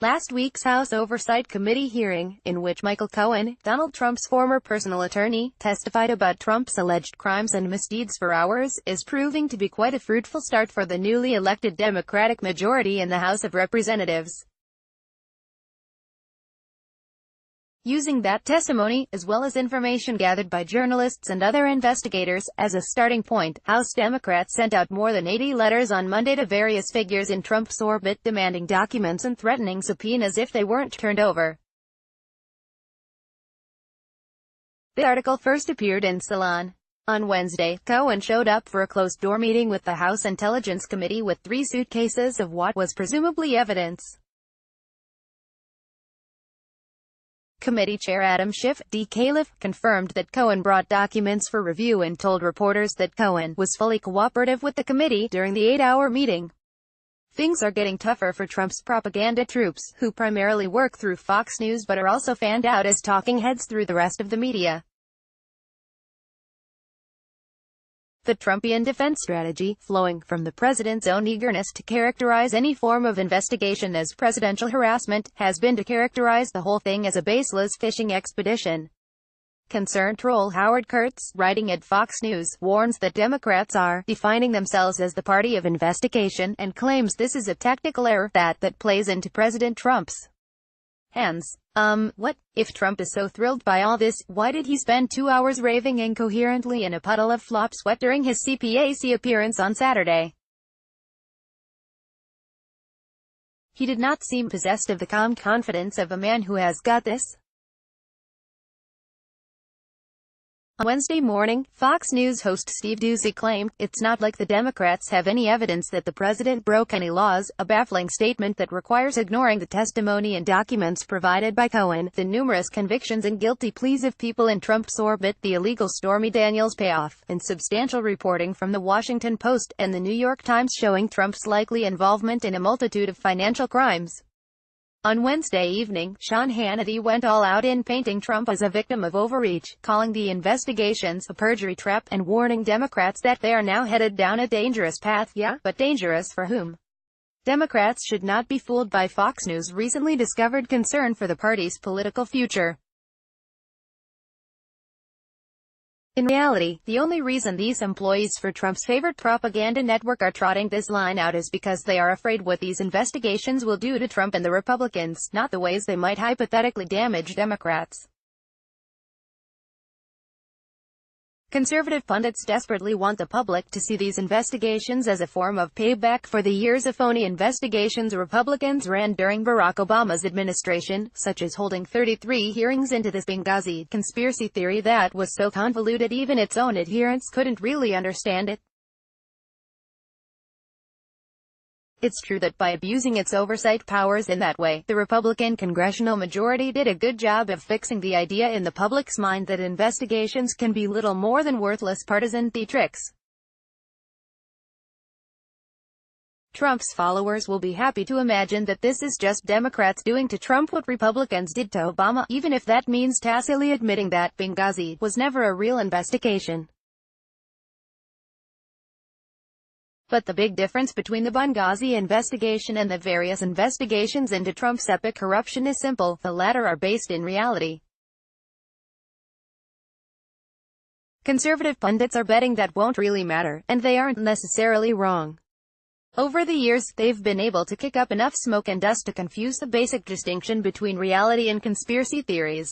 Last week's House Oversight Committee hearing, in which Michael Cohen, Donald Trump's former personal attorney, testified about Trump's alleged crimes and misdeeds for hours, is proving to be quite a fruitful start for the newly elected Democratic majority in the House of Representatives. Using that testimony, as well as information gathered by journalists and other investigators, as a starting point, House Democrats sent out more than 80 letters on Monday to various figures in Trump's orbit demanding documents and threatening subpoenas if they weren't turned over. The article first appeared in Salon. On Wednesday, Cohen showed up for a closed-door meeting with the House Intelligence Committee with 3 suitcases of what was presumably evidence. Committee Chair Adam Schiff, D. Califf, confirmed that Cohen brought documents for review and told reporters that Cohen was fully cooperative with the committee during the 8-hour meeting. Things are getting tougher for Trump's propaganda troops, who primarily work through Fox News but are also fanned out as talking heads through the rest of the media. The Trumpian defense strategy, flowing from the president's own eagerness to characterize any form of investigation as presidential harassment, has been to characterize the whole thing as a baseless fishing expedition. Concerned troll Howard Kurtz, writing at Fox News, warns that Democrats are defining themselves as the party of investigation, and claims this is a technical error that plays into President Trump's hands. What? If Trump is so thrilled by all this, why did he spend 2 hours raving incoherently in a puddle of flop sweat during his CPAC appearance on Saturday? He did not seem possessed of the calm confidence of a man who has got this. On Wednesday morning, Fox News host Steve Doocy claimed, "It's not like the Democrats have any evidence that the president broke any laws," a baffling statement that requires ignoring the testimony and documents provided by Cohen, the numerous convictions and guilty pleas of people in Trump's orbit, the illegal Stormy Daniels payoff, and substantial reporting from The Washington Post and The New York Times showing Trump's likely involvement in a multitude of financial crimes. On Wednesday evening, Sean Hannity went all out in painting Trump as a victim of overreach, calling the investigations a perjury trap, and warning Democrats that they are now headed down a dangerous path. Yeah, but dangerous for whom? Democrats should not be fooled by Fox News' recently discovered concern for the party's political future. In reality, the only reason these employees for Trump's favorite propaganda network are trotting this line out is because they are afraid what these investigations will do to Trump and the Republicans, not the ways they might hypothetically damage Democrats. Conservative pundits desperately want the public to see these investigations as a form of payback for the years of phony investigations Republicans ran during Barack Obama's administration, such as holding 33 hearings into this Benghazi conspiracy theory that was so convoluted even its own adherents couldn't really understand it. It's true that by abusing its oversight powers in that way, the Republican congressional majority did a good job of fixing the idea in the public's mind that investigations can be little more than worthless partisan theatrics. Trump's followers will be happy to imagine that this is just Democrats doing to Trump what Republicans did to Obama, even if that means tacitly admitting that Benghazi was never a real investigation. But the big difference between the Benghazi investigation and the various investigations into Trump's epic corruption is simple: the latter are based in reality. Conservative pundits are betting that won't really matter, and they aren't necessarily wrong. Over the years, they've been able to kick up enough smoke and dust to confuse the basic distinction between reality and conspiracy theories.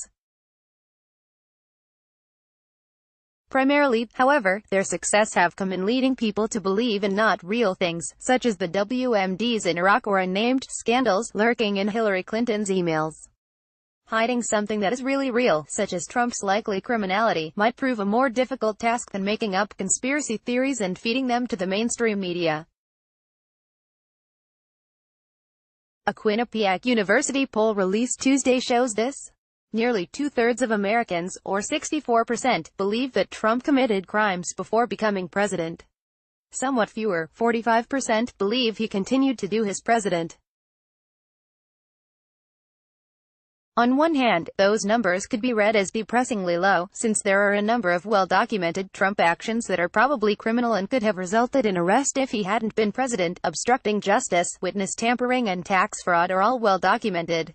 Primarily, however, their success have come in leading people to believe in not real things, such as the WMDs in Iraq or unnamed scandals lurking in Hillary Clinton's emails. Hiding something that is really real, such as Trump's likely criminality, might prove a more difficult task than making up conspiracy theories and feeding them to the mainstream media. A Quinnipiac University poll released Tuesday shows this. Nearly 2/3 of Americans, or 64%, believe that Trump committed crimes before becoming president. Somewhat fewer, 45%, believe he continued to do his president. On one hand, those numbers could be read as depressingly low, since there are a number of well-documented Trump actions that are probably criminal and could have resulted in arrest if he hadn't been president. Obstructing justice, witness tampering and tax fraud are all well-documented.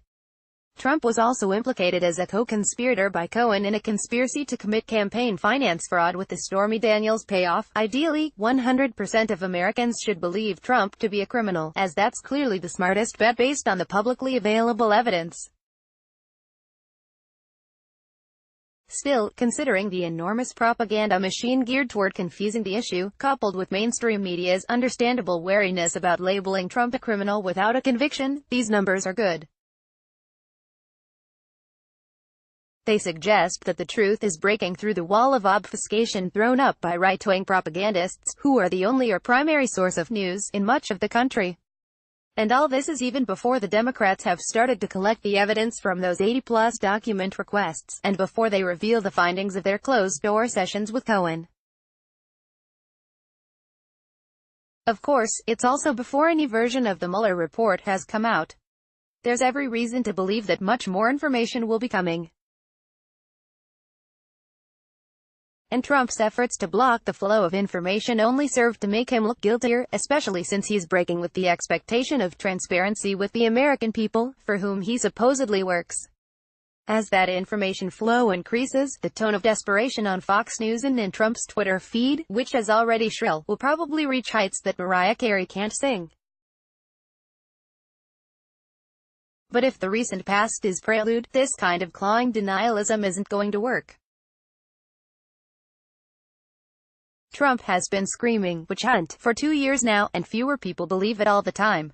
Trump was also implicated as a co-conspirator by Cohen in a conspiracy to commit campaign finance fraud with the Stormy Daniels payoff. Ideally, 100% of Americans should believe Trump to be a criminal, as that's clearly the smartest bet based on the publicly available evidence. Still, considering the enormous propaganda machine geared toward confusing the issue, coupled with mainstream media's understandable wariness about labeling Trump a criminal without a conviction, these numbers are good. They suggest that the truth is breaking through the wall of obfuscation thrown up by right-wing propagandists, who are the only or primary source of news in much of the country. And all this is even before the Democrats have started to collect the evidence from those 80-plus document requests, and before they reveal the findings of their closed-door sessions with Cohen. Of course, it's also before any version of the Mueller report has come out. There's every reason to believe that much more information will be coming. And Trump's efforts to block the flow of information only serve to make him look guiltier, especially since he's breaking with the expectation of transparency with the American people, for whom he supposedly works. As that information flow increases, the tone of desperation on Fox News and in Trump's Twitter feed, which is already shrill, will probably reach heights that Mariah Carey can't sing. But if the recent past is prelude, this kind of clawing denialism isn't going to work. Trump has been screaming witch hunt for 2 years now, and fewer people believe it all the time.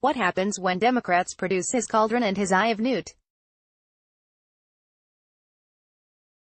What happens when Democrats produce his cauldron and his eye of newt?